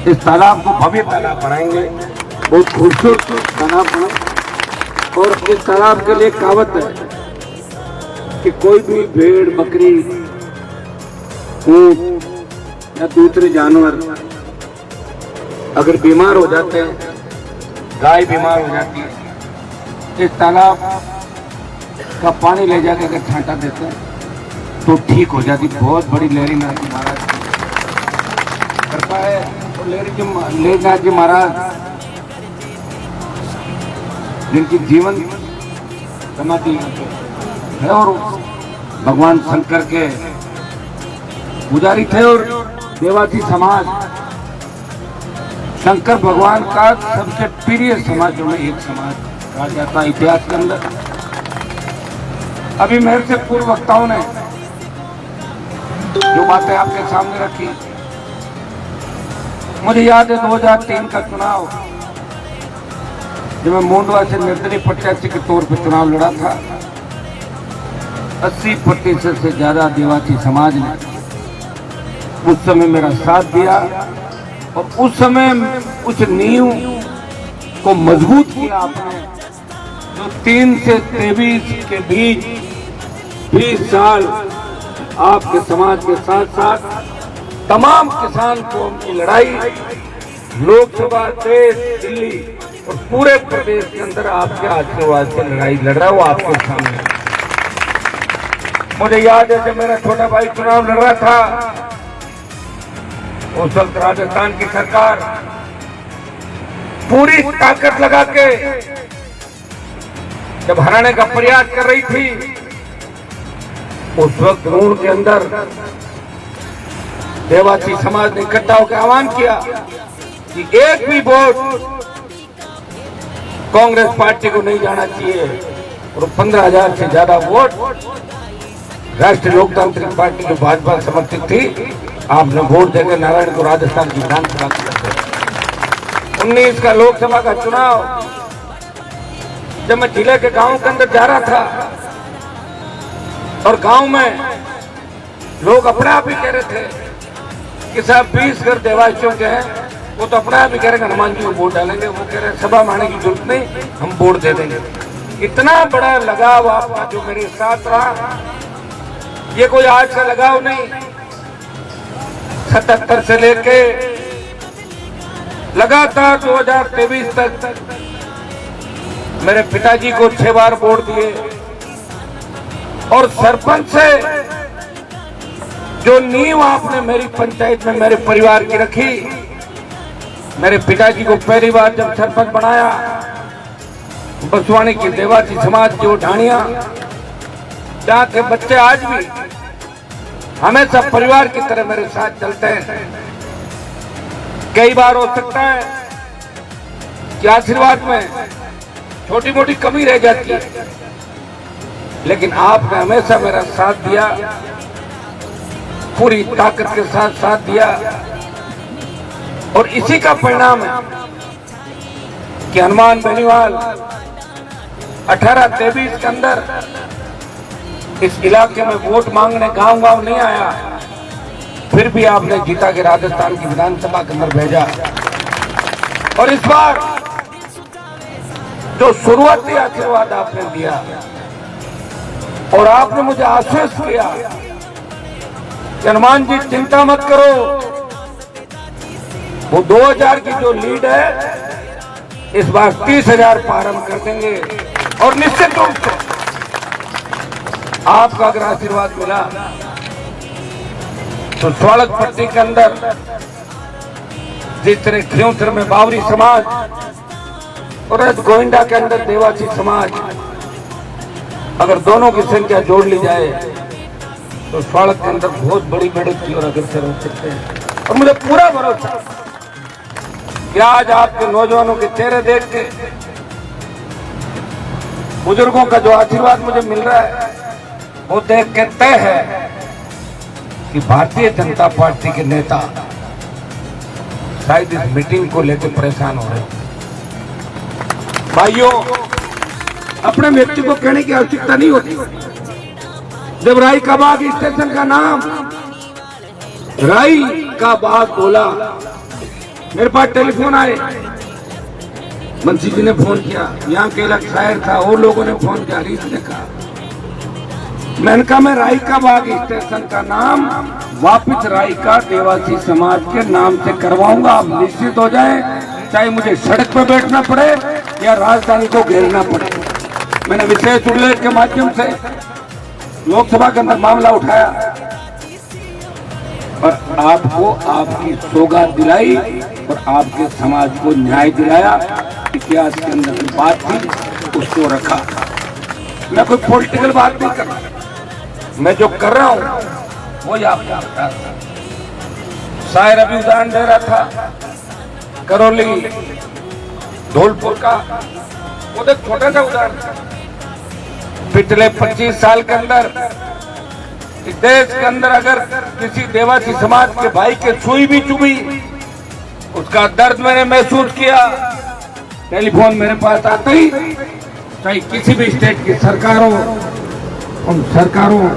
इस तालाब को भव्य तालाब बनाएंगे, बहुत खूबसूरत तालाब बना। और इस तालाब के लिए कहावत है कि कोई भी भेड़, बकरी, ऊंट या दूसरे जानवर अगर बीमार हो जाते हैं, गाय बीमार हो जाती है, इस तालाब का पानी ले जाकर अगर छांटा देते हैं तो ठीक हो जाती। बहुत बड़ी लहरी नाथ जी महाराज कृपा है। और लहरी नाथ जी महाराज जिनकी जीवन समाधि है और भगवान शंकर के पुजारी थे, और देवासी समाज शंकर भगवान का सबसे प्रिय समाजों में एक समाज कहा जाता है इतिहास के अंदर। अभी मेरे से पूर्व वक्ताओं ने जो बातें आपके सामने रखी, मुझे याद है 2003 का चुनाव, जब मैं मोंडवा से निर्दलीय प्रत्याशी के तौर पर चुनाव लड़ा था। 80% से ज्यादा आदिवासी समाज ने उस समय मेरा साथ दिया और उस समय उस नींव को मजबूत किया आपने, जो 3 से 23 के बीच 20 साल आपके समाज के साथ साथ तमाम किसान कौम की लड़ाई, लोकसभा, देश, दिल्ली और पूरे प्रदेश के अंदर आपके आशीर्वाद से लड़ाई लड़ रहा है, वो आपके सामने। मुझे याद है जब मेरा छोटा भाई चुनाव लड़ रहा था, उस वक्त राजस्थान की सरकार पूरी ताकत लगा के जब हराने का प्रयास कर रही थी, उस वक्त रूण के अंदर देवासी समाज ने इकट्ठा होकर आह्वान किया कि एक भी वोट कांग्रेस पार्टी को नहीं जाना चाहिए, और 15,000 से ज्यादा वोट राष्ट्रीय लोकतांत्रिक पार्टी जो भाजपा समर्थित थी, आपने वोट देकर नारायण को राजस्थान की विधानसभा की 19 का लोकसभा का चुनाव, जब मैं जिले के गांव के अंदर जा रहा था और गांव में लोग अपने आप ही कह रहे थे कि साहब 20 घर देवासियों के हैं, वो तो अपने आप ही कह रहे हैं हनुमान जी को वोट डालेंगे, वो कह रहे हैं सभा माने की जरूरत नहीं, हम वोट दे देंगे। इतना बड़ा लगाव आपका जो मेरे साथ रहा, ये कोई आज का लगाव नहीं। 77 से लेके लगातार 2023 तक मेरे पिताजी को 6 बार वोट दिए, और सरपंच से जो नींव आपने मेरी पंचायत में मेरे परिवार की रखी, मेरे पिताजी को पहली बार जब सरपंच बनाया, बसवानी की देवासी समाज की ढाणियां, जहां के बच्चे आज भी हमेशा परिवार की तरह मेरे साथ चलते हैं। कई बार हो सकता है कि आशीर्वाद में छोटी मोटी कमी रह जाती है, लेकिन आपने हमेशा मेरा साथ दिया, पूरी ताकत के साथ साथ दिया, और इसी का परिणाम है कि हनुमान बेनीवाल 18-23 के अंदर इस इलाके में वोट मांगने गांव नहीं आया, फिर भी आपने जीता के राजस्थान की विधानसभा के अंदर भेजा। और इस बार जो शुरुआती आशीर्वाद आपने दिया और आपने मुझे आश्वस्त किया कि हनुमान जी चिंता मत करो, वो 2000 की जो लीड है इस बार 30,000 पार हम कर देंगे। और निश्चित रूप से आपका अगर आशीर्वाद मिला तो स्वागत पट्टी के अंदर जिस तरह खियोंसर में बावरी समाज और गोविंदा के अंदर देवासी समाज, अगर दोनों की संख्या जोड़ ली जाए तो स्वागत के अंदर बहुत बड़ी बढ़त की ओर अग्रसर हो सकते हैं। और मुझे पूरा भरोसा कि आज आपके नौजवानों के चेहरे देख के, बुजुर्गों का जो आशीर्वाद मुझे मिल रहा है, वो देख के तय है कि भारतीय जनता पार्टी के नेता शायद इस मीटिंग को लेकर परेशान हो रहे हैं। भाइयों, अपने व्यक्ति को कहने की आवश्यकता नहीं होती। जब राई का बाग स्टेशन का नाम राई का बाग बोला मेरे पास टेलीफोन आए, मुंशी जी ने फोन किया, यहाँ के इलाका शायर था, और लोगों ने फोन किया, हरीश ने कहा। मैंने कहा मैं रायका बाग स्टेशन का नाम वापिस रायका देवासी समाज के नाम से करवाऊंगा, आप निश्चित हो जाएं, चाहे मुझे सड़क पर बैठना पड़े या राजधानी को घेरना पड़े। मैंने विशेष उल्लेख के माध्यम से लोकसभा के अंदर मामला उठाया और आपको आपकी सौगात दिलाई और आपके समाज को न्याय दिलाया। इतिहास के अंदर की बात थी, उसको रखा। मैं कोई पॉलिटिकल बात नहीं कर रहा, मैं जो कर रहा हूं वही आपको बता रहा। शायर अभी उदाहरण दे रहा था करौली धौलपुर का, वो तो छोटा सा उदाहरण था। पिछले 25 साल के अंदर इस देश के अंदर अगर किसी देवासी समाज के भाई के सुई भी चुभी, उसका दर्द मैंने महसूस किया। टेलीफोन मेरे पास आता ही, चाहे किसी भी स्टेट की सरकार हो, उन सरकारों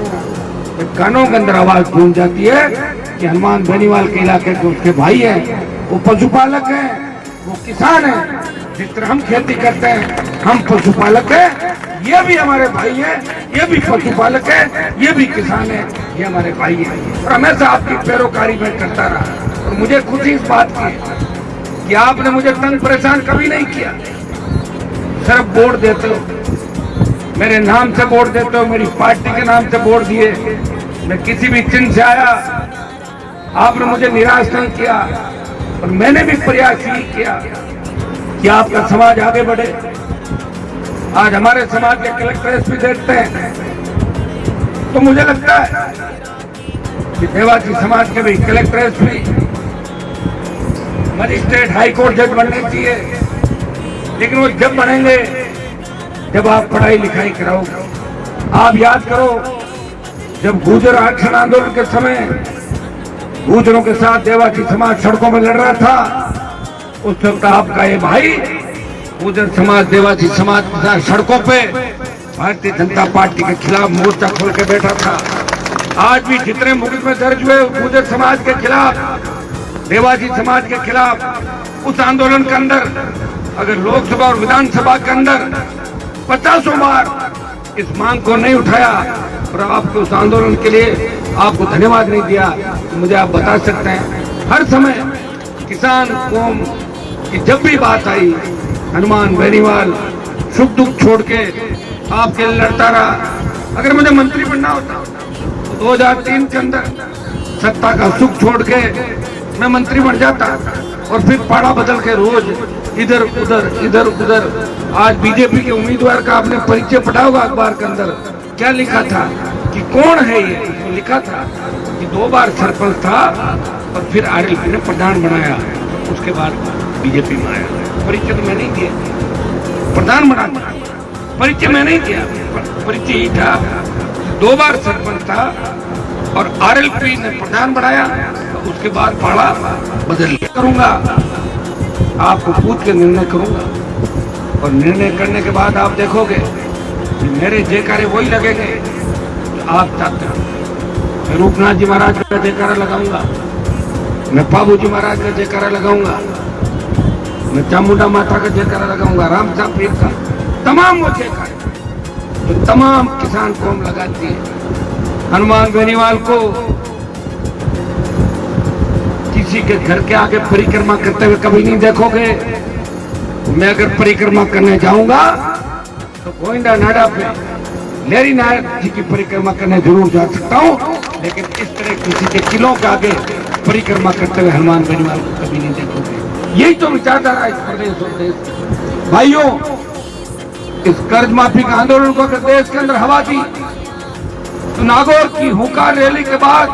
के कानों के अंदर आवाज गूंज जाती है कि हनुमान बेनीवाल के इलाके के उसके भाई हैं, वो पशुपालक हैं, वो किसान हैं। जिस तरह हम खेती करते हैं, हम पशुपालक हैं, ये भी हमारे भाई हैं, ये भी पशुपालक है, ये भी किसान है, ये हमारे भाई हैं। और हमेशा आपकी पैरोकारी में करता रहा और मुझे खुशी इस बात की कि आपने मुझे तंग परेशान कभी नहीं किया। सिर्फ वोट देते हो, मेरे नाम से वोट देते हो, मेरी पार्टी के नाम से वोट दिए, मैं किसी भी चिन्ह से आया, आपने मुझे निराश नहीं किया। और मैंने भी प्रयास यही किया कि आपका समाज आगे बढ़े। आज हमारे समाज के कलेक्टर एसपी देखते हैं तो मुझे लगता है कि देवासी समाज के भी collector SP magistrate high court जज बनने चाहिए, लेकिन वो जब बनेंगे जब आप पढ़ाई लिखाई कराओगे। आप याद करो, जब गुर्जर आरक्षण आंदोलन के समय गुर्जरों के साथ देवासी समाज सड़कों में लड़ रहा था, उस वक्त आपका ये भाई गुर्जर समाज देवासी समाज के साथ सड़कों पे भारतीय जनता पार्टी के खिलाफ मोर्चा खोल के बैठा था। आज भी जितने मुकदमे दर्ज हुए गुर्जर समाज के खिलाफ, देवासी समाज के खिलाफ, उस आंदोलन के अंदर अगर लोकसभा और विधानसभा के अंदर 50 बार इस मांग को नहीं उठाया और आपके उस आंदोलन के लिए आपको धन्यवाद नहीं दिया, तो मुझे आप बता सकते हैं। हर समय किसान कौम की जब भी बात आई, हनुमान बेनीवाल सुख दुख छोड़ के आपके लिए लड़ता रहा। अगर मुझे मंत्री बनना होता तो 2003 के अंदर सत्ता का सुख छोड़ के मैं मंत्री बन जाता और फिर पाड़ा बदल के रोज इधर उधर। आज बीजेपी के उम्मीदवार का आपने परिचय पढ़ा होगा अखबार के अंदर, क्या लिखा था कि कौन है ये, तो लिखा था कि 2 बार सरपंच था और फिर आरएलपी ने प्रधान बनाया, उसके बाद बीजेपी में आया। परिचय तो मैं नहीं दिया, प्रधान बना, परिचय मैं नहीं दिया। परिचय ही था 2 बार सरपंच था और आरएलपी ने प्रधान बनाया, तो उसके बाद पाड़ा बदल करूंगा, आपको पूछ के निर्णय करूंगा। और निर्णय करने के बाद आप देखोगे कि मेरे जयकारे वही लगेंगे जो आप चाहते हो। मैं रूपनाथ जी महाराज का जयकारा लगाऊंगा, मैं बाबू जी महाराज का जयकारा लगाऊंगा, मैं चामुंडा माता का जयकारा लगाऊंगा, रामचा पीर का, तमाम वो जयकारे तो तमाम किसान कौम लगाती है। हनुमान बेनीवाल को किसी के घर के आगे परिक्रमा करते हुए कभी नहीं देखोगे। मैं अगर परिक्रमा करने जाऊंगा तो गोविंदा नाडा पे लेरी नायक जी की परिक्रमा करने जरूर जा सकता हूं, लेकिन इस तरह किसी के किलों के आगे परिक्रमा करते हुए हनुमान बेनीवाल को कभी नहीं देखोगे। यही तो विचारधारा इस प्रदेश और देश। भाइयों, इस कर्ज माफी के आंदोलन को अगर देश के अंदर हवा दी तो नागौर की हुंकार रैली के बाद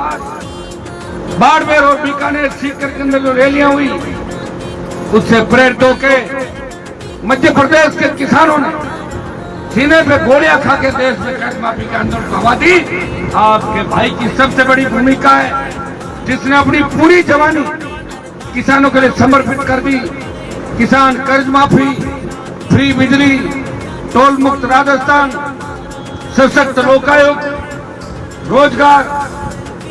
बाड़मेर और बीकानेर सीकर के अंदर जो रैलियां हुई, उससे प्रेरित होकर मध्य प्रदेश के किसानों ने सीने पे गोलियां खा के देश में कर्ज माफी के आंदोलन को हवा दी। आपके भाई की सबसे बड़ी भूमिका है, जिसने अपनी पूरी जवानी किसानों के लिए समर्पित कर दी। किसान कर्ज माफी, फ्री बिजली, टोल मुक्त राजस्थान, सशक्त लोकायुक्त, रोजगार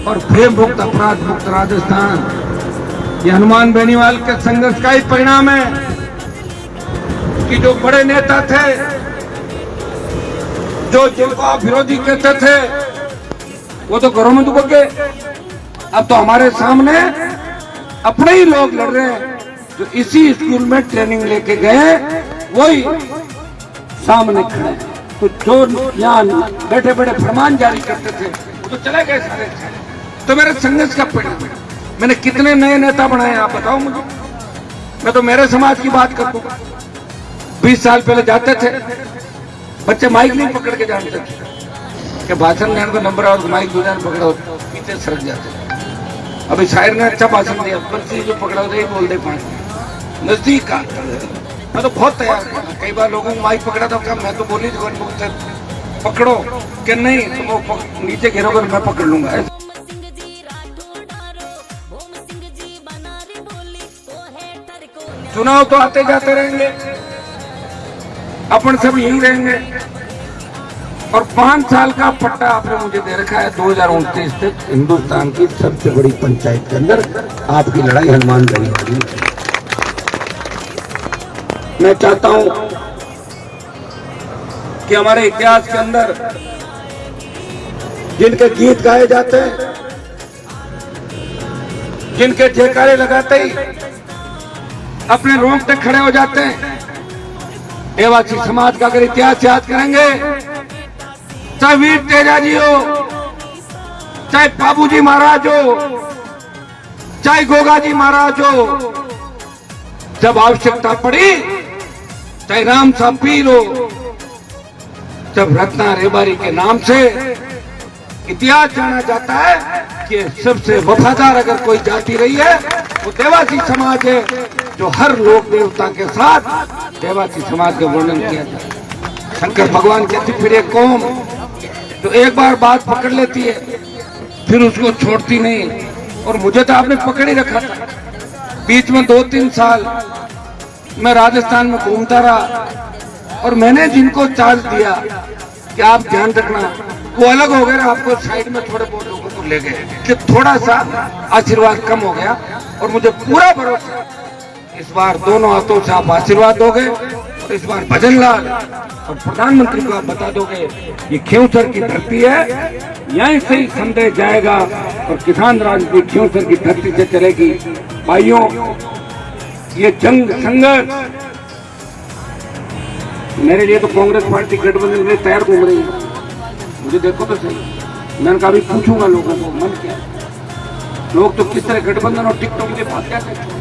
और भय मुक्त अपराध मुक्त राजस्थान, ये हनुमान बेनीवाल के संघर्ष का ही परिणाम है कि जो बड़े नेता थे, जो जिनको आप विरोधी कहते थे, वो तो घरों में दुबक गए। अब तो हमारे सामने अपने ही लोग लड़ रहे हैं जो इसी स्कूल में ट्रेनिंग लेके गए, वही सामने खड़े हैं। तो जो यहाँ बैठे बैठे फरमान जारी करते थे वो तो चले गए सारे। तो मेरे संघर्ष का परिणाम, मैंने कितने नए नेता बनाए आप बताओ मुझे। मैं तो मेरे समाज की बात करता हूँ। 20 साल पहले जाते थे बच्चे, माइक नहीं पकड़ के जानते थे कि भाषण देने का नंबर और माइक दूसरा पकड़ो, पीछे सरक जाते थे। अभी शायर ने अच्छा भाषण दिया, बच्चे जो पकड़ा तो बोल दे पाए नजदीक का। मैं तो बहुत तैयार था, कई बार लोगों को माइक पकड़ा था, क्या मैं तो बोली पकड़ो कि नहीं तुम तो नीचे गिरोगे मैं पकड़ लूंगा। चुनाव तो आते जाते रहेंगे, अपन सब यही रहेंगे। और 5 साल का पट्टा आपने मुझे दे रखा है 2029 तक हिंदुस्तान की सबसे बड़ी पंचायत के अंदर आपकी लड़ाई हनुमान बेनीवाल। मैं चाहता हूं कि हमारे इतिहास के अंदर जिनके गीत गाए जाते हैं, जिनके जयकारे लगाते ही अपने रोंगटे खड़े हो जाते हैं, एवासी समाज का अगर इतिहास याद करेंगे, चाहे वीर तेजा जी हो, चाहे बाबूजी महाराज हो, चाहे गोगा जी महाराज हो, जब आवश्यकता पड़ी, चाहे राम साहब पीर हो, जब रत्ना रेबारी के नाम से इतिहास जाना जाता है कि सबसे वफादार अगर कोई जाति रही है वो देवासी समाज है, जो हर लोक देवता के साथ देवासी समाज का वर्णन किया जाता है। शंकर भगवान कहती फिर एक कौम तो एक बार बात पकड़ लेती है फिर उसको छोड़ती नहीं, और मुझे तो आपने पकड़ ही रखा था। बीच में 2-3 साल मैं राजस्थान में घूमता रहा, और मैंने जिनको चार्ज दिया कि आप ध्यान रखना, वो अलग हो गए, आपको साइड में थोड़े बहुत लोगों को ले गए कि थोड़ा सा आशीर्वाद कम हो गया। और मुझे पूरा भरोसा इस बार दोनों हाथों से आप आशीर्वाद दोगे, और इस बार भजन लाल और प्रधानमंत्री को आप बता दोगे ये खियोसर की धरती है, यहीं से ही संदेश जाएगा और किसान राजनीति खियोसर की धरती से चलेगी। भाइयों, ये जंग संघर्ष मेरे लिए तो कांग्रेस पार्टी गठबंधन में तैयार घूम रही है। मुझे देखो तो सही, मैंने कहा पूछूंगा लोगों को मन क्या, लोग तो किस तरह गठबंधन और टिकटॉक के बात कहते हैं,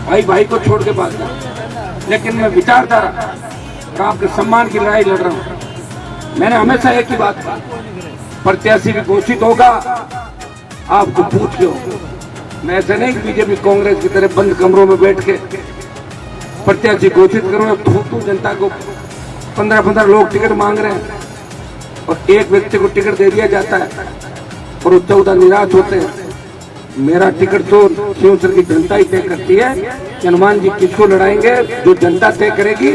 भाई भाई को छोड़ के बात करते। लेकिन मैं विचारधारा का आपके सम्मान की लड़ाई लड़ रहा हूं। मैंने हमेशा एक ही बात कही, प्रत्याशी भी घोषित होगा, आपको पूछ लो। मैं ऐसे नहीं बीजेपी कांग्रेस की तरह बंद कमरों में बैठ के प्रत्याशी घोषित करूंगा। थूक जनता को 15-15 लोग टिकट मांग रहे हैं और एक व्यक्ति को टिकट दे दिया जाता है और वो 14 निराश होते हैं। मेरा टिकट तो खियोसर की जनता ही तय करती है कि हनुमान जी किसको लड़ाएंगे, जो जनता तय करेगी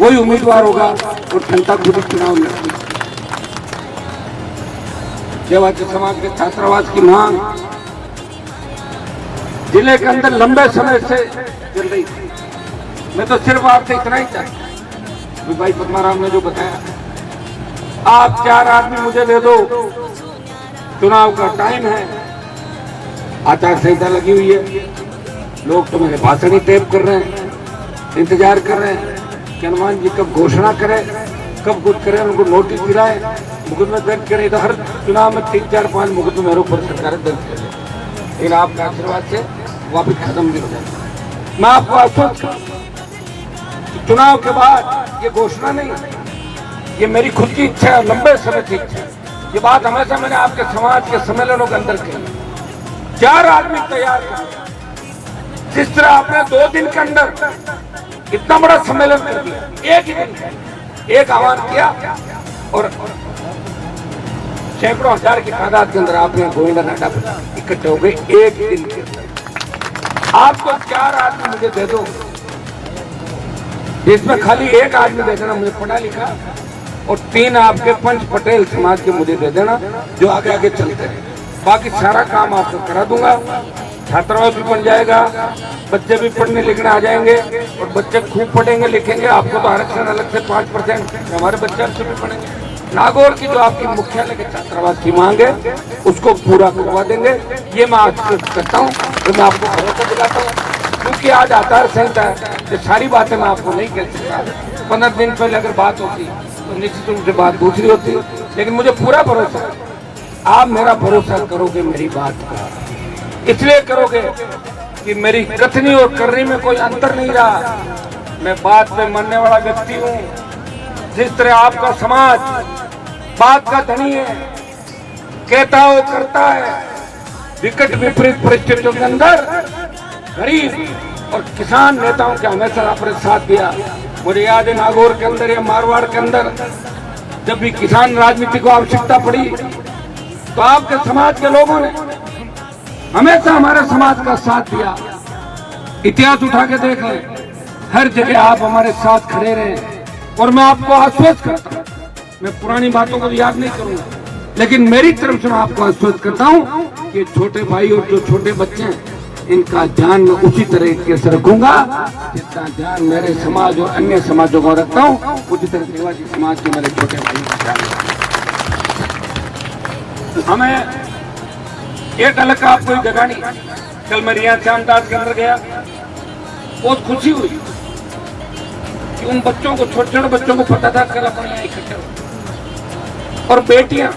वही उम्मीदवार होगा और जनता खुद चुनाव लड़ेगी। देवासी समाज के छात्रावास की मांग जिले के अंदर लंबे समय से चल रही थी। मैं तो सिर्फ आपसे इतना ही चाहता, भाई पद्माराम ने जो बताया, आप 4 आदमी मुझे दे दो, चुनाव का टाइम है, आचार संहिता लगी हुई है, लोग तो मेरे भाषण ही टेप कर रहे हैं, इंतजार कर रहे हैं कि हनुमान जी कब घोषणा करें, कब कुछ करें, उनको नोटिस दिलाए, मुकदमे दर्ज करें। तो हर चुनाव में 3-4-5 मुकदमे मेरे ऊपर सरकार दर्ज करें, लेकिन आपके आशीर्वाद से वापिस खत्म भी हो जाए। मैं आपको आश्वस्त चुनाव के बाद ये घोषणा नहीं, ये मेरी खुद की इच्छा है, लंबे समय की इच्छा है। ये बात हमेशा मैंने आपके समाज के सम्मेलनों के अंदर की, 4 आदमी तैयार कर। जिस तरह आपने 2 दिन के अंदर इतना बड़ा सम्मेलन कर दिया, एक ही दिन एक आह्वान किया और सैकड़ों हजार की तादाद के अंदर आपने गोविंदा नाडा इकट्ठे हो गए एक दिन के अंदर। आपको 4 आदमी मुझे दे दो, इसमें खाली एक आदमी दे देना मुझे पढ़ा लिखा, और 3 आपके पंच पटेल समाज के मुझे दे देना जो आगे आगे चलते हैं। बाकी सारा काम आपको करा दूंगा। छात्रावास भी बन जाएगा, बच्चे भी पढ़ने लिखने आ जाएंगे और बच्चे खूब पढ़ेंगे लिखेंगे। आपको तो आरक्षण अलग से 5%, हमारे बच्चे अच्छे भी पढ़ेंगे। नागौर की जो आपकी मुख्यालय के छात्रावास की मांग है उसको पूरा करवा देंगे, ये मैं आश्वस्त करता हूँ। तो मैं आपको भरोसा दिलाता हूँ, क्योंकि आज आचार संहिता है, ये सारी बातें मैं आपको नहीं कह सकता। 15 दिन पहले अगर बात होती तो निश्चित रूप से बात दूसरी होती, लेकिन मुझे पूरा भरोसा है। आप मेरा भरोसा करोगे मेरी बात का, इसलिए करोगे कि मेरी कथनी और करनी में कोई अंतर नहीं रहा। मैं बात पे मानने वाला व्यक्ति हूँ। जिस तरह आपका समाज बात का धनी है, कहता हो करता है, विकट विपरीत परिस्थितियों के अंदर गरीब और किसान नेताओं के हमेशा आपने साथ दिया। मुझे याद है नागौर के अंदर या मारवाड़ के अंदर जब भी किसान राजनीति को आवश्यकता पड़ी तो आपके समाज के लोगों ने हमेशा हमारे समाज का साथ दिया। इतिहास उठा के देख लें, हर जगह आप हमारे साथ खड़े रहे और मैं आपको आश्वस्त करता हूँ, मैं पुरानी बातों को याद नहीं करूंगा, लेकिन मेरी तरफ से मैं आपको आश्वस्त करता हूँ कि छोटे भाई और जो छोटे बच्चे हैं इनका ध्यान मैं उसी तरीके से रखूंगा जितना ध्यान मेरे समाज और अन्य समाजों को रखता हूँ, उसी तरह देवाजी समाज के मेरे छोटे भाई का ध्यान। हमें एक अलग का आपको जगह नहीं। कल मैं रिया श्यामदास के अंदर गया, बहुत खुशी हुई कि उन बच्चों को, छोटे छोटे बच्चों को पता था कल अपने यहाँ इकट्ठे हो। और बेटियां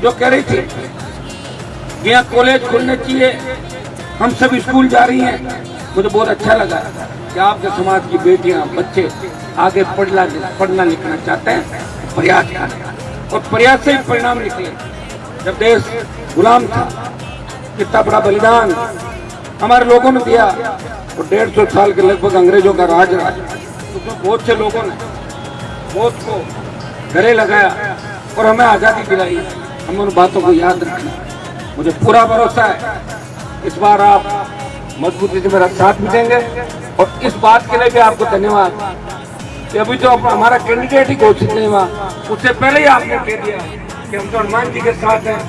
जो कह रही थी यहाँ कॉलेज खुलने चाहिए, हम सब स्कूल जा रही हैं, मुझे बहुत अच्छा लगा कि आपके समाज की बेटियां बच्चे आगे पढ़ना लिखना चाहते हैं, प्रयास कर रहे हैं और प्रयास से ही परिणाम निकले। जब देश गुलाम था, कितना बड़ा बलिदान हमारे लोगों ने दिया, और 150 साल के लगभग अंग्रेजों का राज रहा, उसमें बहुत से लोगों ने मौत को गले लगाया और हमें आज़ादी दिलाई। हमें उन बातों को याद रखना। मुझे पूरा भरोसा है इस बार आप मजबूती से मेरा साथ भी देंगे, और इस बात के लिए भी आपको धन्यवाद कि अभी तो हमारा कैंडिडेट ही घोषित नहीं हुआ, उससे पहले ही आपने कह दिया कि हम तो हनुमान जी के साथ हैं,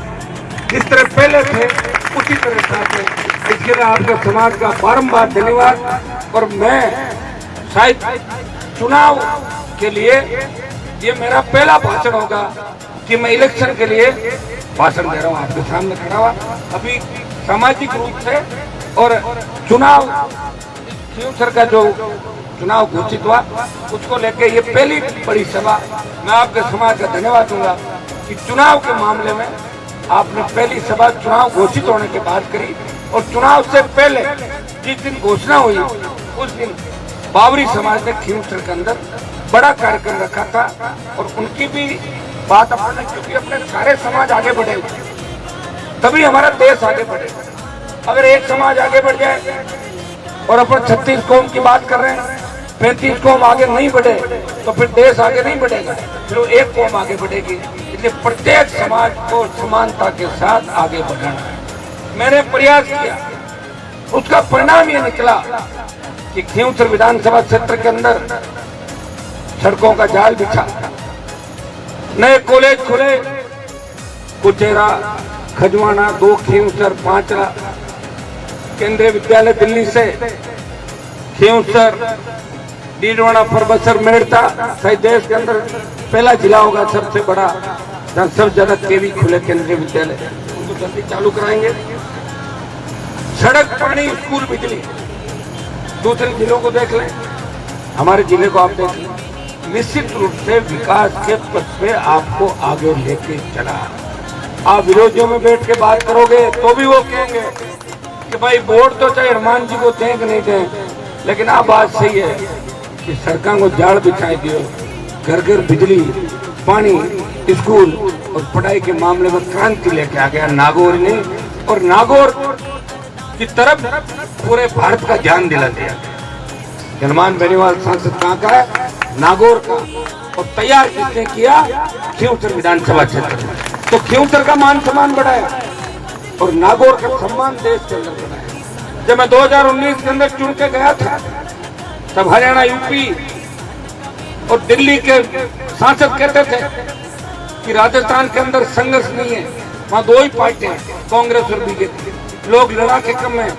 जिस तरह पहले थे उसी तरह साथ हैं। इसके लिए आपके समाज का बारंबार धन्यवाद। और मैं शायद चुनाव के लिए ये मेरा पहला भाषण होगा कि मैं इलेक्शन के लिए भाषण दे रहा हूँ, आपके सामने खड़ा हुआ। अभी सामाजिक रूप से और चुनाव फ्यूचर का जो चुनाव घोषित हुआ उसको लेके ये पहली बड़ी सभा। मैं आपके समाज का धन्यवाद दूंगा कि चुनाव के मामले में आपने पहली सभा चुनाव घोषित होने के बाद करी, और चुनाव से पहले जिस दिन घोषणा हुई उस दिन बावरी समाज ने खींवसर के अंदर बड़ा कार्यक्रम रखा था, और उनकी भी बात अपने, क्योंकि अपने सारे समाज आगे बढ़े हुए तभी हमारा देश आगे बढ़े। अगर एक समाज आगे बढ़ जाए और अपन 36 कौम की बात कर रहे हैं, 35 कौम आगे नहीं बढ़े तो फिर देश आगे नहीं बढ़ेगा, फिर वो एक कौम आगे बढ़ेगी। इसलिए प्रत्येक समाज को समानता के साथ आगे बढ़ाना है। मैंने प्रयास किया, उसका परिणाम ये निकला कि खींवसर विधानसभा क्षेत्र के अंदर सड़कों का जाल बिछा, नए कॉलेज खुले, कुचेरा, खजवाना, 2 खींवसर, 5 केंद्रीय विद्यालय दिल्ली से, खींवसर, डीडवाना, परबसर, मेड़ता, शायद देश के अंदर पहला जिला होगा सबसे बड़ा जहाँ सबसे ज्यादा केवी खुले केंद्रीय विद्यालय, उनको जल्दी चालू कराएंगे। सड़क, पानी, स्कूल, बिजली। दूसरे जिलों को देख लें, हमारे जिले को आप देख लें, निश्चित रूप से विकास के पथ पे आपको आगे लेके चला। आप विरोधियों में बैठ के बात करोगे तो भी वो कहेंगे कि भाई वोट तो चाहे हनुमान जी को दें कि नहीं दें, लेकिन आप बात सही है कि सड़कों को जाड़ बिछाई दियो, घर घर बिजली, पानी, स्कूल और पढ़ाई के मामले में क्रांति लेके आ गया नागौर ने, और नागौर की तरफ पूरे भारत का ध्यान दिला दिया। हनुमान बेनीवाल सांसद कहाँ का है? नागौर का, और तैयार किसने किया? खींवसर विधानसभा क्षेत्र में। तो खींवसर का मान सम्मान बढ़ाया और नागौर का सम्मान देश के अंदर बढ़ाया। जब मैं 2019 के अंदर चुन के गया था तब हरियाणा, यूपी और दिल्ली के सांसद कहते थे कि राजस्थान के अंदर संघर्ष नहीं है, वहां 2 ही पार्टियां, कांग्रेस और बीजेपी। लोग लड़ा के कम है।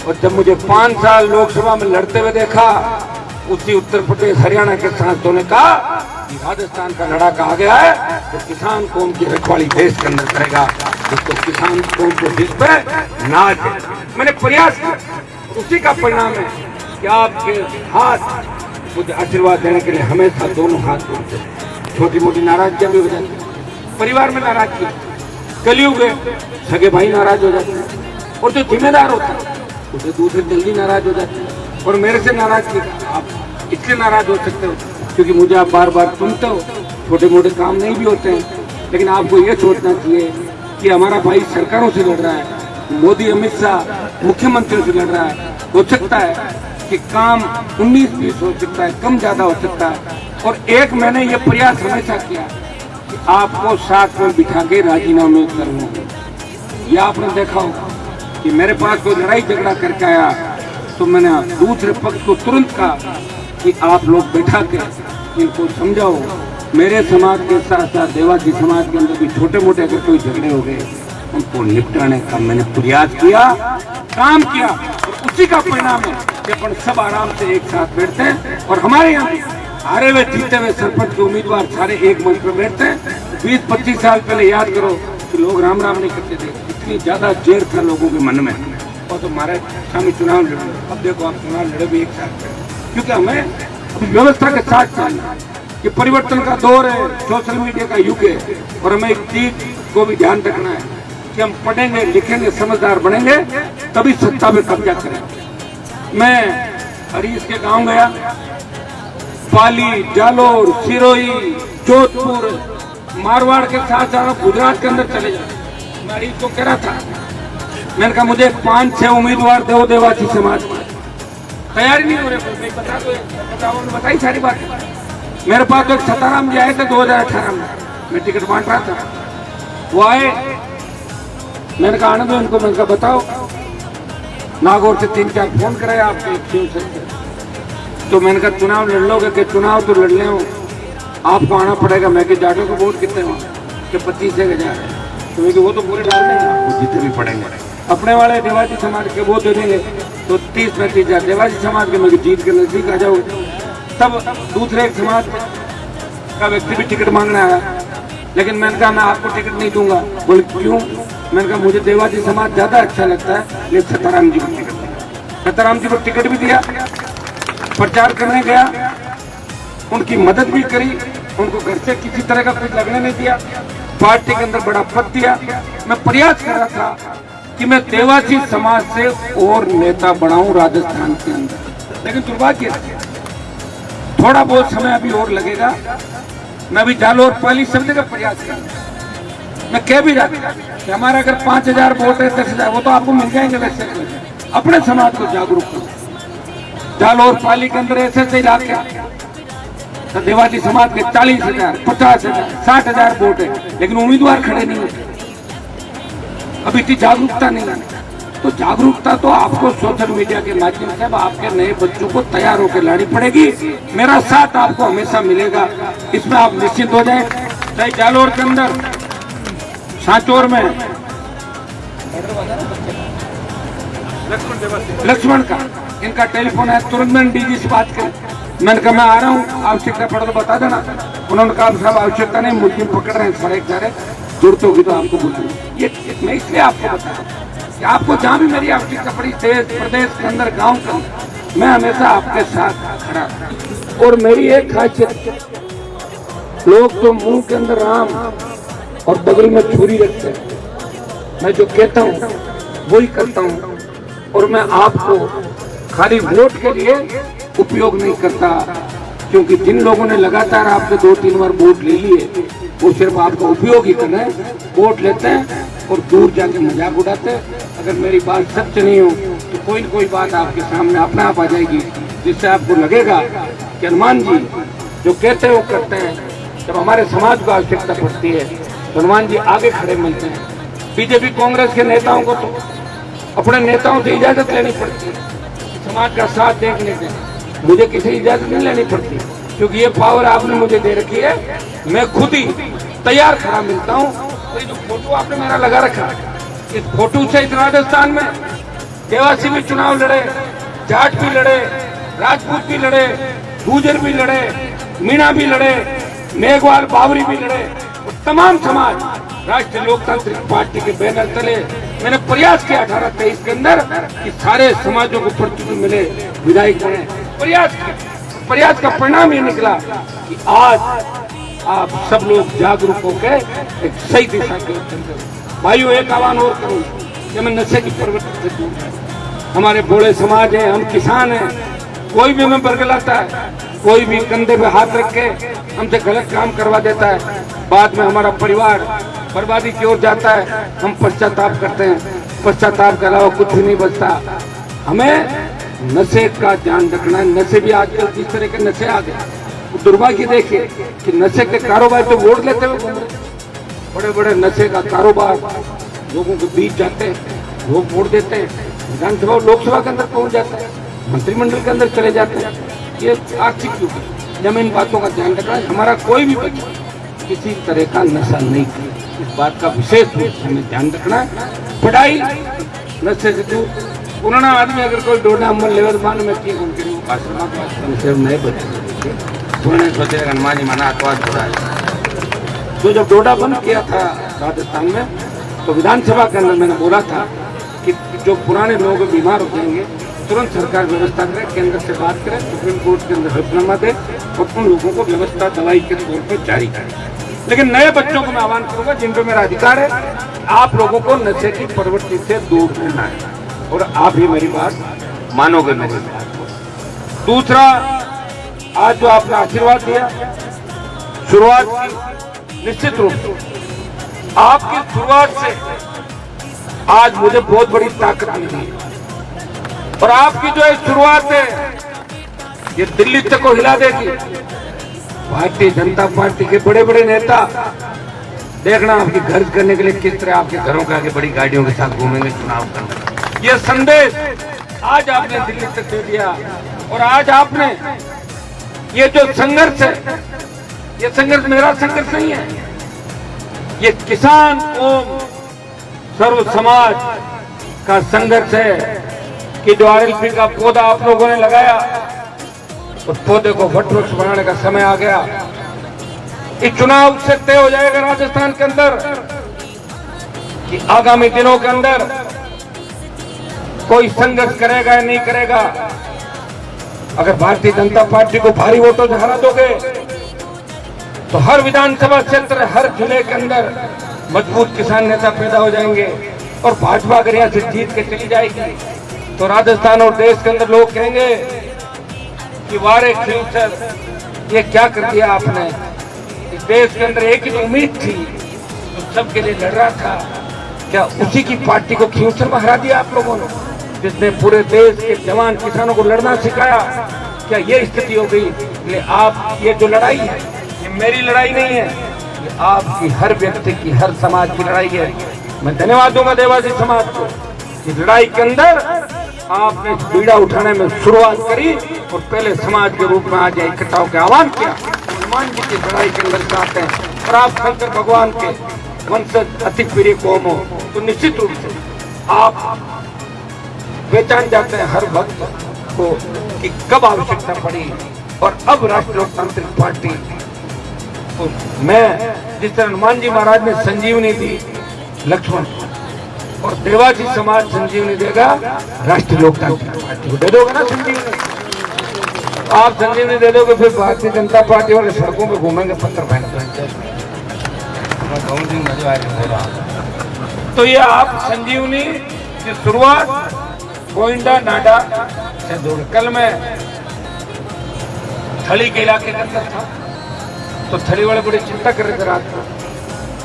और जब मुझे 5 साल लोकसभा में लड़ते हुए देखा, उसी उत्तर प्रदेश हरियाणा के सांसदों ने कहा कि राजस्थान का लड़ाका आ गया है, तो किसान कौम की रखवाली देश के अंदर करेगा, जिसको किसान कौम को दिल पे नाच है। मैंने प्रयास किया, उसी का परिणाम है कि आपके हाथ मुझे आशीर्वाद देने के लिए हमेशा दोनों हाथ जोड़ते। छोटी मोटी नाराजगियां भी हो जाती है, परिवार में नाराजगी, कलयुग है, सगे भाई नाराज हो जाते हैं, और जो जिम्मेदार होता है उसे दूसरे जल्दी नाराज हो जाते हैं। और मेरे से नाराजगी आप इसलिए नाराज हो सकते हो क्योंकि मुझे आप बार बार सुनते हो। छोटे मोटे काम नहीं भी होते हैं, लेकिन आपको ये सोचना चाहिए कि हमारा भाई सरकारों से लड़ रहा है, मोदी अमित शाह मुख्यमंत्रियों से लड़ रहा है। हो सकता है कि काम 19-20 हो सकता है, कम ज्यादा हो सकता है। और एक मैंने ये प्रयास हमेशा किया कि आपको साथ में बिठा के राजीनामे करूँ। ये आपने देखा होगा कि मेरे पास कोई लड़ाई झगड़ा करके आया तो मैंने दूसरे पक्ष को तुरंत कहा कि आप लोग बैठा के इनको समझाओ। मेरे समाज के साथ साथ देवासी समाज के अंदर भी छोटे मोटे अगर कोई झगड़े हो गए उनको निपटाने का मैंने प्रयास किया, काम किया, और उसी का परिणाम है कि अपन सब आराम से एक साथ बैठते हैं। और हमारे यहाँ हारे हुए जीते हुए सरपंच के उम्मीदवार सारे एक मंच पर बैठते हैं। 20-25 साल पहले याद करो कि लोग राम राम नहीं करते थे, इतनी ज्यादा जेर था लोगों के मन में। और तो हमारे सामने चुनाव लड़े, अब देखो आप चुनाव लड़े भी एक साथ, क्योंकि हमें अभी व्यवस्था के साथ चलना है। ये परिवर्तन का दौर है, सोशल मीडिया का युग है, और हमें एक चीज को भी ध्यान रखना है कि हम पढ़ेंगे लिखेंगे समझदार बनेंगे तभी सत्ता में कब्जा करेंगे। मैं हरीश के गांव गया, पाली, जालोर, सिरोही, जोधपुर, मारवाड़ के साथ साथ गुजरात के अंदर चले जाओ। मैं हरीश को कह रहा था, मैंने कहा मुझे 5-6 उम्मीदवार दो देवासी समाज में, तैयारी नहीं हो रही, बताई सारी बात। मेरे पास तो सताराम जी आए थे 2018 में, मैं टिकट बांट रहा था, वो आए, मैंने कहा आने दो इनको। मैंने कहा बताओ, नागौर से 3-4 फोन कराए आपके क्यों सकते, तो मैंने कहा चुनाव लड़ लोगे कि चुनाव तो लड़ ले हो, आपको आना पड़ेगा। मैं कि जाटों को वोट कितने हो कि 25,000, तो वो तो पूरे डाल देंगे आपको जितने भी पड़ेंगे। अपने वाले देवासी समाज के वो दे देंगे तो 30-35,000 देवासी समाज के, मैं जीत के नजदीक आ जाओगे। तब दूसरे एक समाज का व्यक्ति भी टिकट मांगने आया, लेकिन मैंने कहा मैं आपको टिकट नहीं दूंगा। बोले क्यों? मैंने कहा मुझे देवासी समाज ज्यादा अच्छा लगता है, ये सताराम जी को टिकट दिया। सताराम जी को टिकट भी दिया, प्रचार करने गया, उनकी मदद भी करी, उनको घर से किसी तरह का कुछ लगने नहीं दिया, पार्टी के अंदर बड़ा पद दिया। मैं प्रयास कर रहा था कि मैं देवासी समाज से और नेता बढ़ाऊं राजस्थान के अंदर, लेकिन दुर्भाग्य थोड़ा बहुत समय अभी और लगेगा। मैं अभी जालोर पाली सब जगह प्रयास कर रहा हूं। मैं कह भी रहा था कि हमारा अगर 5,000 वोट है, 10,000 वो तो आपको मिल जाएंगे। वैसे अपने समाज को जागरूक करो। जालोर पाली के अंदर ऐसे इलाके तो देवासी समाज के 40,000, 50,000, 60,000 वोट है, लेकिन उम्मीदवार खड़े नहीं होते। अभी इतनी जागरूकता नहीं है। तो जागरूकता तो आपको सोशल मीडिया के माध्यम से आपके नए बच्चों को तैयार होकर लानी पड़ेगी। मेरा साथ आपको हमेशा मिलेगा, इसमें आप निश्चिंत हो जाएं। चाहे जालोर के अंदर, सांचौर में लक्ष्मण का इनका टेलीफोन है, तुरंत मैंने डीजी से बात करी। मैंने कहा मैं आ रहा हूँ, आवश्यकता पड़े तो बता देना। उन्होंने कहा साहब आवश्यकता नहीं, मुलजिम पकड़ रहे हैं सारे जुड़ते होगी तो आपको बोलूंगी। ये मैं इसलिए आपको बता रहा हूँ कि आपको जहाँ भी मेरी आवश्यकता पड़ी, देश प्रदेश के अंदर, गांव का, मैं हमेशा आपके साथ खड़ा। और मेरी एक खासियत, लोग तो मुंह के अंदर राम और बगल में छुरी रखते हैं, मैं जो कहता हूँ वही करता हूँ। और मैं आपको खाली वोट के लिए उपयोग नहीं करता, क्योंकि जिन लोगों ने लगातार आपसे 2-3 बार वोट ले लिए वो सिर्फ आपका उपयोग ही कर रहे हैं, वोट लेते हैं और दूर जाके मजाक उड़ाते हैं। अगर मेरी बात सच नहीं हो तो कोई न कोई बात आपके सामने अपने आप आ जाएगी, जिससे आपको लगेगा कि हनुमान जी जो कहते हैं वो करते हैं। जब हमारे समाज को आवश्यकता पड़ती है तो हनुमान जी आगे खड़े मिलते हैं। बीजेपी कांग्रेस के नेताओं को तो अपने नेताओं से इजाजत लेनी पड़ती है, समाज का साथ देखने से। मुझे किसी इजाजत नहीं लेनी पड़ती, क्योंकि ये पावर आपने मुझे दे रखी है। मैं खुद ही तैयार खड़ा मिलता हूँ। तो ये जो फोटो आपने मेरा लगा रखा, इस फोटो से इस राजस्थान में देवासी भी चुनाव लड़े, जाट भी लड़े, राजपूत भी लड़े, गुर्जर भी लड़े, मीणा भी लड़े, मेघवाल बावरी भी लड़े, और तमाम समाज राष्ट्रीय लोकतांत्रिक पार्टी के बैनर तले मैंने प्रयास किया 1823 के अंदर कि सारे समाजों को प्रतिनिधि मिले, विधायक बने। प्रयास का परिणाम ये निकला कि आज आप सब लोग जागरूक होकर एक सही दिशा के भाइयों एक आह्वान और करूं कि मैं नशे की प्रवृत्ति से दूर है। हमारे बूढ़े समाज है, हम किसान हैं, कोई भी हमें बरगलाता है, कोई भी कंधे पे हाथ रख के हमसे गलत काम करवा देता है, बाद में हमारा परिवार बर्बादी की ओर जाता है, हम पश्चाताप करते हैं। पश्चाताप के अलावा कुछ भी नहीं बचता। हमें नशे का ध्यान रखना है। नशे भी आजकल जिस तरह के नशे आ गए, दुर्भाग्य देखिए कि नशे के कारोबार तो वोट लेते हुए घूम रहे, बड़े बड़े नशे का कारोबार लोगों के बीच जाते हैं, लोग वोट देते हैं, विधानसभा और लोकसभा के अंदर पहुंच जाते हैं, मंत्रिमंडल के अंदर चले जाते हैं। ये आर्थिक युग है, हमें इन बातों का ध्यान रखना है। हमारा कोई भी बच्चा किसी तरह का नशा नहीं करे, इस बात का विशेष रूप से हमें ध्यान रखना है। पढ़ाई नशे से दूर, पुराना आदमी अगर कोई डोडा अमल लेवल मान में की उनके नए बच्चे पुराने सोचे हनुमान जी मना आत्वाद हो रहा है। तो जब डोडा बंद किया था राजस्थान में, तो विधानसभा के अंदर मैंने बोला था कि जो पुराने लोग बीमार हो जाएंगे तुरंत सरकार व्यवस्था करे, केंद्र से बात करे, सुप्रीम कोर्ट के अंदर हल्फनामा दे और उन लोगों को व्यवस्था दवाई के तौर पर जारी करे। लेकिन नए बच्चों को मैं आह्वान करूंगा, जिन पे मेरा अधिकार है, आप लोगों को नशे की प्रवृत्ति से दूर रहना है और आप ही मेरी बात मानोगे मेरी बात। दूसरा, आज जो आपने आशीर्वाद दिया, शुरुआत की, निश्चित रूप से आपकी शुरुआत से आज मुझे बहुत बड़ी ताकत मिली है और आपकी जो है शुरुआत है ये दिल्ली तक को हिला देगी। भारतीय जनता पार्टी के बड़े बड़े नेता देखना आपकी घर करने के लिए किस तरह आपके घरों के आगे बड़ी गाड़ियों के साथ घूमेंगे चुनाव करने। ये संदेश आज आपने दिल्ली तक दे दिया और आज आपने ये जो संघर्ष है, ये संघर्ष मेरा संघर्ष नहीं है, ये किसान एवं सर्व समाज का संघर्ष है कि जो आरएलपी का पौधा आप लोगों ने लगाया, उस पौधे को वटवृक्ष बनाने का समय आ गया। इस चुनाव से तय हो जाएगा राजस्थान के अंदर कि आगामी दिनों के अंदर कोई संघर्ष करेगा या नहीं करेगा। अगर भारतीय जनता पार्टी को भारी वोटों से हरा दोगे तो हर विधानसभा क्षेत्र, हर जिले के अंदर मजबूत किसान नेता पैदा हो जाएंगे और भाजपा अगर यहाँ से जीत के चली जाएगी तो राजस्थान और देश के अंदर लोग कहेंगे कि वारे खिलचर, ये क्या कर दिया आपने। इस देश के अंदर एक ही उम्मीद थी तो सबके लिए लड़ रहा था, क्या उसी की पार्टी को खिलचर में हरा दिया आप लोगों ने, जिसने पूरे देश के जवान किसानों को लड़ना सिखाया। क्या ये स्थिति हो गई? ये आप, ये जो लड़ाई है ये मेरी लड़ाई नहीं है, ये आपकी हर व्यक्ति की, हर समाज की लड़ाई है। मैं धन्यवाद दूंगा देवासी समाज को, इस लड़ाई के अंदर आपने बीड़ा उठाने में शुरुआत करी और पहले समाज के रूप में आज इकट्ठा होकर आह्वान किया। हनुमान जी की लड़ाई के अंदर चाहते हैं और आप शंकर भगवान के वंशज अति प्रिय कौम हो तो निश्चित रूप से आप पहचान जाते हैं हर वक्त को कि कब आवश्यकता पड़ी। और अब राष्ट्रीय लोकतांत्रिक पार्टी तो मैं जिस तरह हनुमान जी महाराज ने संजीवनी दी लक्ष्मण और देवासी समाज संजीवनी देगा राष्ट्रीय लोकतांत्रिक पार्टी को। दे दोगे ना संजीवनी? आप संजीवनी दे दोगे फिर भारतीय जनता पार्टी वाले सड़कों पे घूमेंगे पत्थर फेंक। तो ये आप संजीवनी की शुरुआत गोइंडा नाडा से जोड़े। कल मैं थली के इलाके के अंदर था तो थली वाले बड़ी चिंता कर रहे थे रात को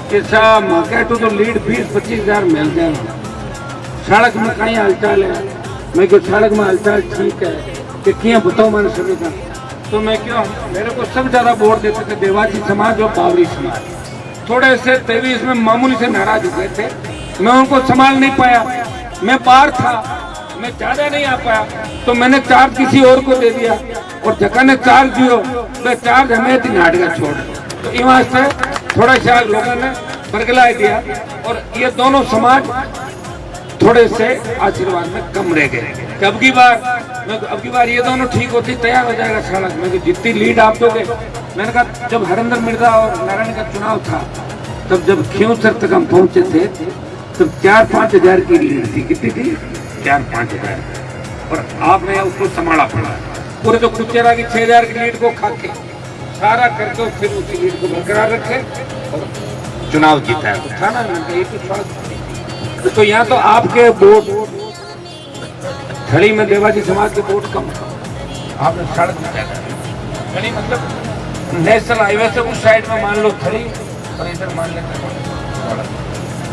कि साहब मार्केट तो लीड 20-25 हजार मिल जाएगा, सड़क में कहीं हलचल है। मैं क्यों सड़क में हलचल ठीक है कि क्या बताओ मैंने सभी का। तो मैं क्यों, मेरे को सब ज्यादा वोट देते थे देवासी समाज और बावरी समाज। थोड़े से 23 में मामूली से नाराज हो गए थे, मैं उनको संभाल नहीं पाया, मैं बाहर था, मैं ज्यादा नहीं आ पाया तो मैंने चार्ज किसी और को दे दिया और जगह ने चार्ज दियो तो चार्ज हमें थी नाटका छोड़। तो यहाँ से थोड़ा सा लोगों ने बरगला दिया और ये दोनों समाज थोड़े से आशीर्वाद में कम रह गए कि अब की बार ये दोनों ठीक होती तैयार हो जाएगा सड़क में, जितनी लीड आप दोगे। मैंने कहा जब हरिंदर मिर्जा और नारायण का चुनाव था तब जब खियोसर तक हम पहुंचे थे तब 4-5 हजार की लीड थी। कितनी थी? 4-5 हजार। और आपने उसको संभाला पड़ा पूरे जो कुचेरा की 6,000 की लीड को खा के सारा करके फिर उसी लीड को बरकरार रखे और चुनाव जीता है। तो था ना तो यहाँ तो आपके वोट खड़ी में देवाजी समाज के वोट कम था, आपने सड़क में खड़ी मतलब नेशनल हाईवे से उस साइड में मान लो खड़ी और इधर मान लेते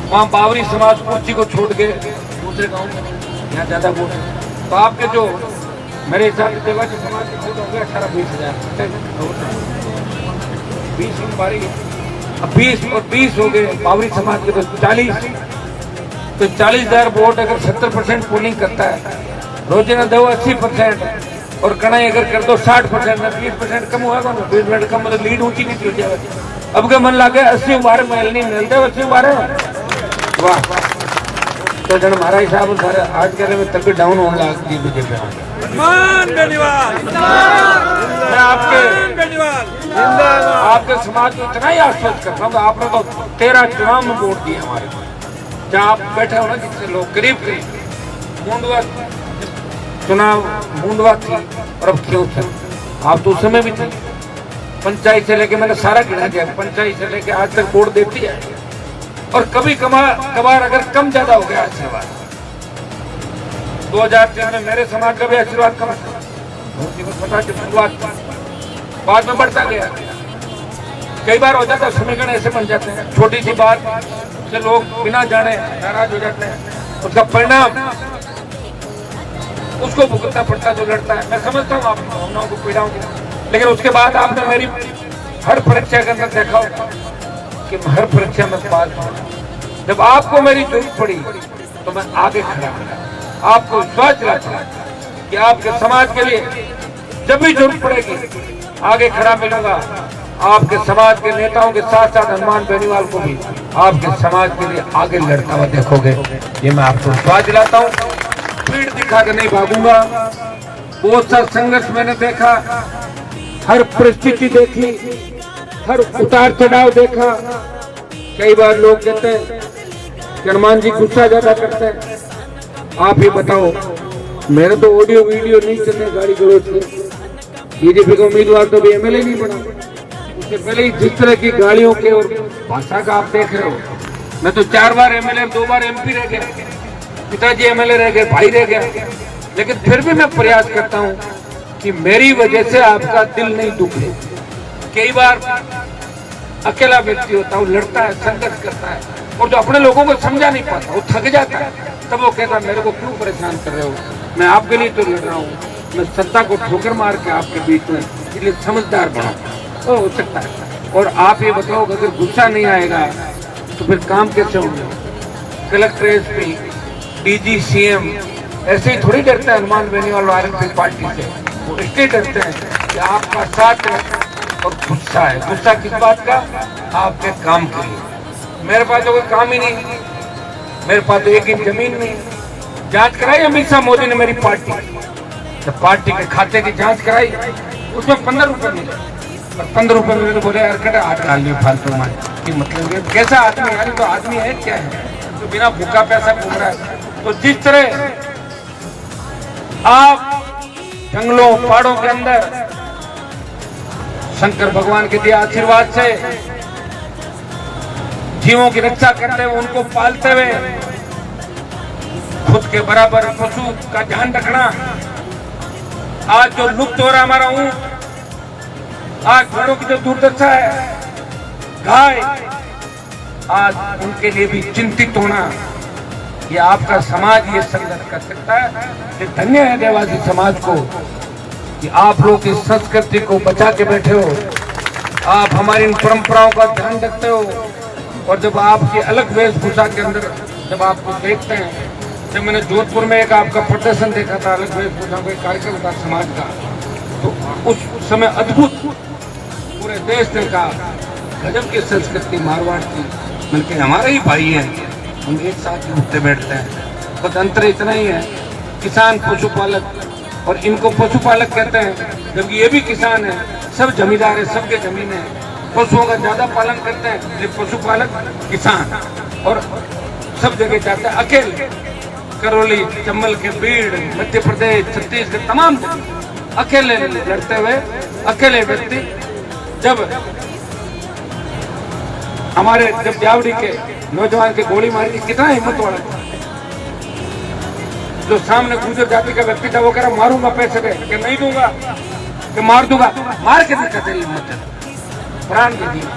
वहाँ बावरी समाज कुर्सी को छोड़ के दूसरे गांव में यहाँ ज्यादा वोट है। तो आपके जो मेरे हिसाब से देवाजी समाज के वोट होंगे 18-20 हजार 20 और 20 हो गए बावरी समाज के तो 40। तो 40,000 वोट अगर 70% पोलिंग करता है, रोजाना दो 80% और कणाई अगर कर दो 60%, 20% कम होगा ना, 20% कम मतलब लीड ऊंची नहीं हो जाएगी। अब क्या मन लगे 80 बार महल नहीं मिलते 80 बार। वाह तो जन हमारा हिसाब सारे आज के में तक डाउन होने लगी बीजेपी। मैं आपके समाज को इतना ही आश्वस्त करता हूँ। आपने तो 13 चुनाव में वोट दिए हमारे को, जहाँ आप बैठे हो ना जितने लोग करीब मुंडवा चुनाव मुंडवा थी और अब क्यों थे आप तो उस समय भी थे। पंचायत से लेके मैंने सारा गिना दिया, पंचायत से लेके आज तक वोट देती है और कभी कभार अगर कम ज्यादा हो गया आशीर्वाद। 2003 में मेरे समाज का भी आशीर्वाद कम था, बाद में बढ़ता गया। कई बार हो जाता समीकरण ऐसे बन जाते हैं, छोटी सी बात से लोग बिना जाने नाराज हो जाते हैं, उसका परिणाम उसको भुगतना पड़ता जो लड़ता है। मैं समझता हूँ आपकी भावनाओं को, पीड़ाओं को, लेकिन उसके बाद आपने मेरी हर परीक्षा के अंदर देखा होगा कि हर परीक्षा में पास हुआ। जब आपको मेरी जरूरत पड़ी तो मैं आगे खड़ा मिला, आपको विश्वास दिलाता कि आपके समाज के लिए जब भी जरूरत पड़ेगी आगे खड़ा मिलूंगा। आपके समाज के नेताओं के साथ साथ हनुमान बेनीवाल को भी आपके समाज के लिए आगे लड़ता हुआ देखोगे, ये मैं आपको विश्वास दिलाता हूँ। पीठ दिखा के नहीं भागूंगा। बहुत सा संघर्ष मैंने देखा, हर परिस्थिति देखी, हर उतार चढ़ाव देखा। कई बार लोग कहते हैं कि हनुमान जी गुस्सा ज्यादा करते हैं। आप ही बताओ, मेरे तो ऑडियो वीडियो नहीं चलने गाड़ी गलौज की। बीजेपी का उम्मीदवार तो भी एमएलए नहीं बना, उससे पहले ही जिस तरह की गाड़ियों के और भाषा का आप देख रहे हो। मैं तो 4 बार एमएलए 2 बार एमपी रह गया, पिताजी एमएलए रह गए, भाई रह गया, लेकिन फिर भी मैं प्रयास करता हूँ कि मेरी वजह से आपका दिल नहीं दुखे। कई बार अकेला व्यक्ति होता है, लड़ता है, संघर्ष करता है और जो अपने लोगों को समझा नहीं पाता, वो थक जाता है, तब वो कहता है मेरे को क्यों परेशान कर रहे हो, मैं आपके लिए तो लड़ रहा हूँ, मैं सत्ता को ठोकर मार के आपके बीच में, इसलिए समझदार बनाओ। हो सकता है। और आप ये बताओ अगर गुस्सा नहीं आएगा तो फिर काम कैसे होंगे। कलेक्टर एसपी डीजी सीएम ऐसे ही थोड़ी डरते हैं हनुमान बेनीवाल आरएलपी पार्टी से, वो इसलिए डरते हैं कि आपका साथ है और गुस्सा है। गुस्सा किस बात का? आपके काम के लिए। मेरे पास तो कोई काम ही नहीं, मेरे पास तो 1 इंच जमीन नहीं। जांच कराई अमित शाह मोदी ने मेरी पार्टी, जब पार्टी के खाते की जांच कराई उसमें 15 रुपए मिले और 15 रुपए मिले तो बोले यार कटा हाथ डाल लिया फालतू में कि मतलब कैसा आदमी यार, तो आदमी है क्या है तो बिना भूखा पैसा घूम रहा है। तो जिस तरह आप जंगलों पहाड़ों के अंदर शंकर भगवान के दिए आशीर्वाद से जीवों की रक्षा करते हुए, उनको पालते हुए, खुद के बराबर पशु का ध्यान रखना। आज जो लुप्त हो रहा हमारा ऊंट, आज घोड़ों की जो दुर्दशा है, गाय, आज उनके लिए भी चिंतित होना, ये आपका समाज ये संघर्ष कर सकता है। ये धन्य है देवासी समाज को कि आप लोग इस संस्कृति को बचा के बैठे हो, आप हमारी इन परंपराओं का ध्यान रखते हो। और जब आपकी अलग वेशभूषा के अंदर जब आपको देखते हैं, जब मैंने जोधपुर में एक आपका प्रदर्शन देखा था अलग वेशभूषा का कार्यक्रम था समाज का, तो उस समय अद्भुत पूरे देश ने कहा गजब की संस्कृति मारवाड़ की, बल्कि हमारे ही भाई हैं, हम एक साथ उठते बैठते हैं। बस अंतर इतना ही है, किसान पशुपालक और इनको पशुपालक कहते हैं, जबकि ये भी किसान है, सब जमींदार है, सबके जमीन है, पशुओं का ज्यादा पालन करते हैं, ये पशुपालक किसान और सब जगह जाते हैं अकेले। करौली, चंबल के बीड़, मध्य प्रदेश, छत्तीसगढ़, तमाम जगह अकेले लड़ते हुए अकेले व्यक्ति जब हमारे जब जावड़ी के नौजवान के गोली मारी, कितना हिम्मत वाला था। जो सामने गुजर जाति का व्यक्ति था वो कह रहा मारूंगा पैसे दे, कि नहीं दूंगा, कि मार दूंगा, मार के दिखा तेरी हिम्मत, प्राण दे दिया।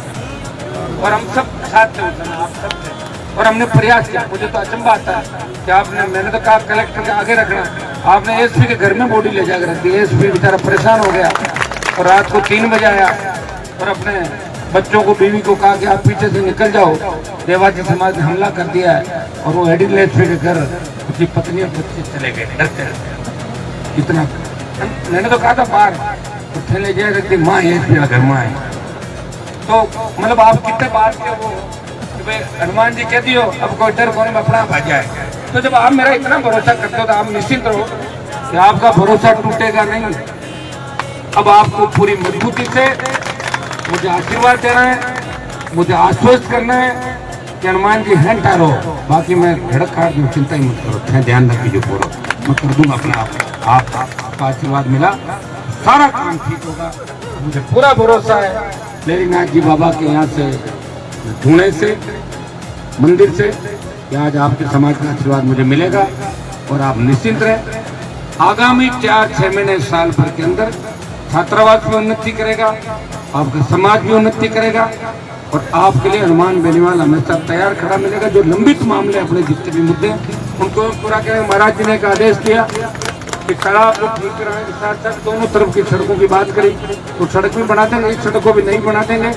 और हम सब साथ थे उस समय, आप सब थे और हमने प्रयास किया। मुझे तो अचंभा आता है कि आपने, मैंने तो कहा कलेक्टर के आगे रखना, आपने एसपी के घर में बॉडी ले जाकर रख दी। एसपी बेचारा परेशान हो गया और रात को 3 बजे आया और अपने बच्चों को, बीवी को कहा कि आप पीछे से निकल जाओ, देवाजी समाज ने हमला कर दिया है। और वो एडिल एसपी के घर उसकी पत्नी और बच्चे चले गए डरते डरते। इतना मैंने तो कहा था बाहर तो थैले जाए रखती, माँ एसपी का घर माँ है। तो मतलब आप कितने बात के वो हनुमान जी कह दियो, अब कोई डर कोने में अपना भाग जाए। तो जब आप मेरा इतना भरोसा करते हो तो आप निश्चिंत रहो कि आपका भरोसा टूटेगा नहीं। अब आपको पूरी मजबूती से मुझे आशीर्वाद देना है, मुझे आश्वस्त करना है कि हनुमान जी हैं टारो, बाकी मैं धड़क काट दूँ, चिंता ही मत करो, ध्यान रखिए पूरा, मैं कर दूंगा अपना आप आपका आशीर्वाद मिला, सारा काम ठीक होगा, मुझे पूरा भरोसा है। लेरी नाथ जी बाबा के यहाँ से धुने से मंदिर से कि आज आपके समाज का आशीर्वाद मुझे मिलेगा और आप निश्चिंत रहे। आगामी 4-6 महीने साल भर के अंदर छात्रावास भी उन्नति करेगा, आपका समाज भी उन्नति करेगा और आपके लिए हनुमान बेनीवाल हमेशा तैयार खड़ा मिलेगा। जो लंबित मामले अपने जितने भी मुद्दे उनको पूरा करेंगे। महाराज जी ने एक आदेश दिया कि सड़क को ठीक कराने के साथ साथ दोनों तरफ की सड़कों की बात करी तो सड़क भी बना देंगे, इस सड़क को भी नहीं बना देंगे।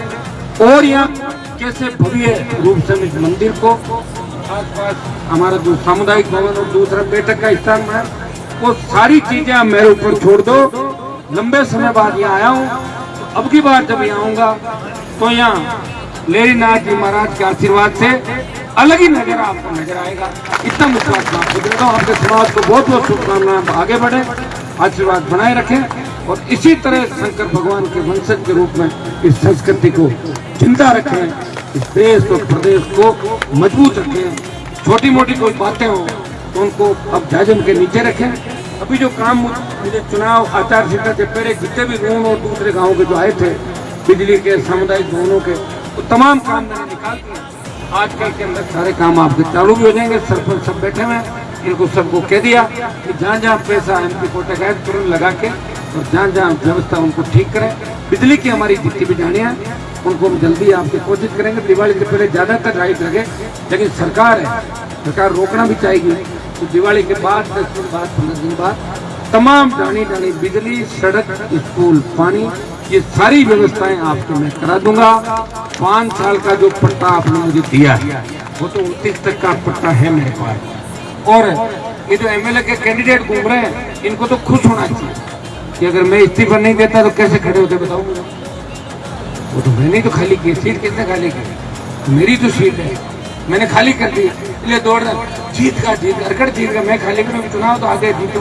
और यहाँ कैसे भव्य रूप से इस मंदिर को आसपास हमारा जो सामुदायिक भवन और दूसरा बैठक का स्थान है, वो सारी चीजें आप मेरे ऊपर छोड़ दो। लंबे समय बाद यहाँ आया हूँ, तो अब की बार जब यहाँ आऊंगा तो यहाँ लेरी नाथ जी महाराज के आशीर्वाद से अलग ही नजर आपको नजर आएगा। इतना विश्वास आपको देता हूँ। आपके समाज को बहुत बहुत शुभकामनाएं, आगे बढ़े, आशीर्वाद बनाए रखें और इसी तरह शंकर भगवान के वंशज के रूप में इस संस्कृति को जिंदा रखें, इस देश और प्रदेश को मजबूत रखें। छोटी मोटी कोई बातें हो तो उनको अब जाजम के नीचे रखें। अभी जो काम मुझे चुनाव आचार संहिता से पहले जितने भी गाँव और दूसरे गाँव के जो आए थे, बिजली के, सामुदायिक भवनों के, वो तमाम काम मैंने निकाल दिए। आजकल के अंदर सारे काम आपके चालू भी हो जाएंगे। सरपंच सब बैठे हुए हैं, इनको सबको कह दिया कि जहाँ जहाँ पैसा एमपी कोटे का तुरंत लगा के और जहाँ जहाँ व्यवस्था उनको ठीक करें। बिजली की हमारी जितनी भी जानियाँ उनको हम जल्दी आपकी कोशिश करेंगे। दिवाली से पहले ज़्यादातर राइट लगे, लेकिन सरकार है, सरकार रोकना भी चाहेगी तो दिवाली के बाद 10 दिन बाद 15 दिन बाद तमाम जानी जानी बिजली, सड़क, स्कूल, पानी, ये सारी व्यवस्थाएं आपको मैं करा दूंगा। 5 साल का जो पट्टा आपने मुझे दिया है वो तो 29 तक का पट्टा है मेरे पास। और ये जो एमएलए के कैंडिडेट घूम रहे हैं, इनको तो खुश होना चाहिए कि अगर मैं इस्तीफा नहीं देता तो कैसे खड़े होते बताओ। वो तो मैंने तो खाली की सीट, किसने खाली की? मेरी तो सीट है, मैंने खाली कर दी। इसलिए दौड़ जीत का अरकड़ जीत का, मैं खाली करूँ चुनाव तो आगे जीतो।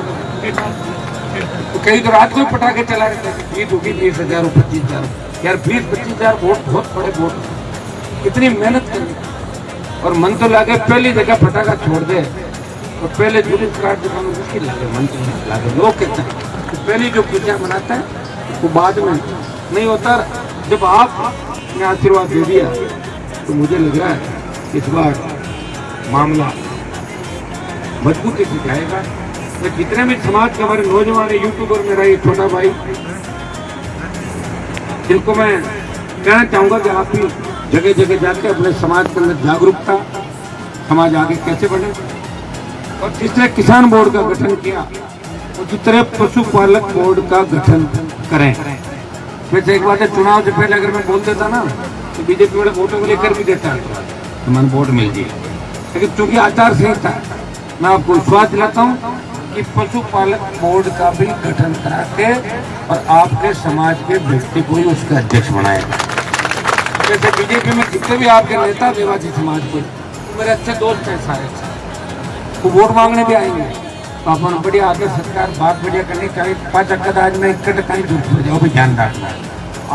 तो कहीं तो रात को पटाखे चला रहे थे, जीत होगी 20,000 और 25,000। यार 20-25 हजार वोट बहुत बड़े वोट, कितनी मेहनत करनी और मन तो लगे पहली जगह पटाखा छोड़ दे और पहले जुलूस काट दिखाना मुश्किल लगे, मन तो लगे। लोग कहते हैं तो पहली जो खुशियाँ मनाते हैं वो बाद में नहीं होता। जब आपने आशीर्वाद दे दिया तो मुझे लग रहा है इस बार मामला मजबूती से जाएगा। तो जितने भी समाज के हमारे नौजवान यूट्यूबर, मेरा ये छोटा भाई, जिनको मैं कहना चाहूँगा कि आप भी जगह जगह जाके अपने समाज के अंदर जागरूकता, समाज आगे कैसे बढ़े। और जिसने किसान बोर्ड का गठन किया वो जितने पशुपालक बोर्ड का गठन करें। वैसे एक बात है, चुनाव से पहले अगर मैं बोल देता ना तो बीजेपी वाले वोटों को लेकर भी देता तो मैंने वोट मिल जाए, लेकिन चूंकि आचार संहिता, मैं आपको विश्वास दिलाता हूँ कि पशुपालक बोर्ड का भी गठन करा के और आपके समाज के व्यक्ति को ही उसका अध्यक्ष बनाएगा। जैसे बीजेपी में जितने भी आपके नेता देवाजी समाज के, मेरे अच्छे दोस्त हैं सारे, वो वोट मांगने भी आएंगे तो अपन बढ़िया आदर सत्कार बात बढ़िया करनी चाहिए। 5 अक्कद आज में इकट्ठे कहीं दूर हो जाओ भी ध्यान रखना।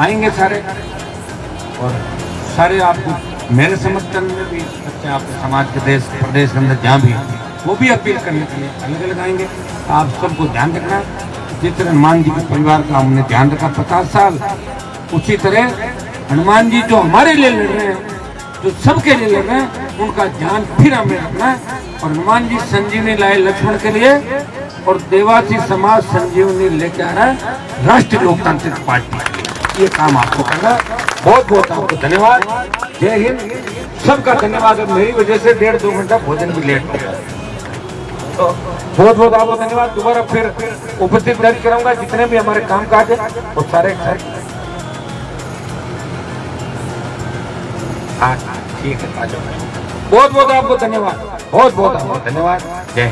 आएंगे सारे और सारे आपको मेरे समर्थन में भी बच्चे आपके समाज के देश प्रदेश के अंदर जहाँ भी वो भी अपील करने के लिए अलग अलग आएंगे। आप सबको ध्यान रखना, जिस तरह हनुमान जी के परिवार का हमने ध्यान रखा 50 साल, उसी तरह हनुमान जी जो हमारे लिए लड़ रहे हैं, जो सबके लिए लड़ रहे हैं, उनका ध्यान फिर हमें रखना है। और हनुमान जी संजीवनी लाए लक्ष्मण के लिए और देवासी समाज संजीवनी लेके आ रहा है राष्ट्रीय लोकतांत्रिक पार्टी के लिए। ये काम आपको करना। बहुत बहुत आपको धन्यवाद। जय हिंद। सबका धन्यवाद। और मेरी वजह से 1.5-2 घंटा भोजन भी लेट हो गया तो बहुत बहुत आपको धन्यवाद। दोबारा फिर उपस्थित दर्ज कराऊंगा जितने भी हमारे काम काज है वो सारे ठीक है। बहुत बहुत आपको धन्यवाद। बहुत बहुत आपको धन्यवाद। जय